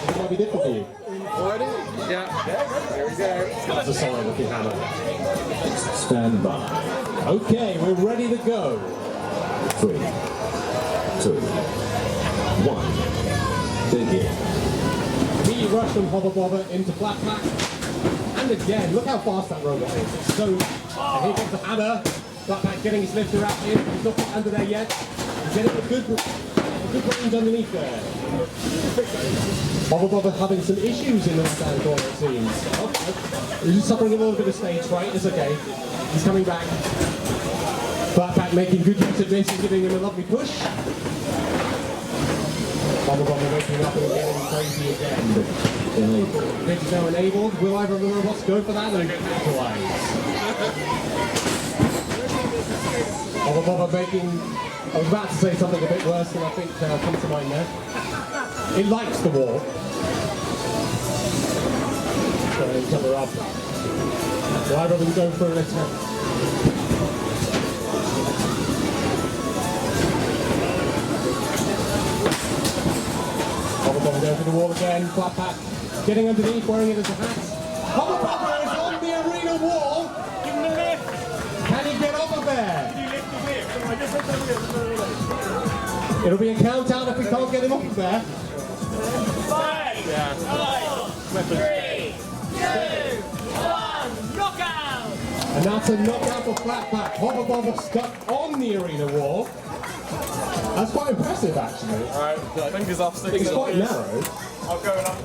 It might be different for you. Already? Yeah. Here we go. That's a solid looking hammer. Stand by. Okay, we're ready to go. 3, 2, 1. Begin. Immediate rush from Hobber into Flatpack. And again, look how fast that robot is. It's so... And here comes the hammer. Flatpack getting his lifter out in. He's not under there yet. He's getting a good range underneath there. Hobber having some issues in the left-hand corner, it seems. He's just suffering a little bit of stage fright. It's okay. He's coming back. Flatpack making good use of this and giving him a lovely push. Hobber waking up and getting crazy again. Bridge is now enabled. Will either of the robots go for that and capitalize? Hobber making... I was about to say something a bit worse than I think comes to mind there. It likes the wall. Trying to cover up. Will either of them go for an attack? Hobber going for the wall again. Flatpack getting underneath, wearing it as a hat. Hobber is on the arena wall. Give him the lift. Can he get over there? Can you lift the lift? I just lift the lift. It'll be a countdown if we can't get him off there. 5, 4, 3, 2, 1, knockout! And that's a knockout for Flatpack. Hobber stuck on the arena wall. That's quite impressive, actually. Alright, fingers off, It's quite narrow. I'll go and up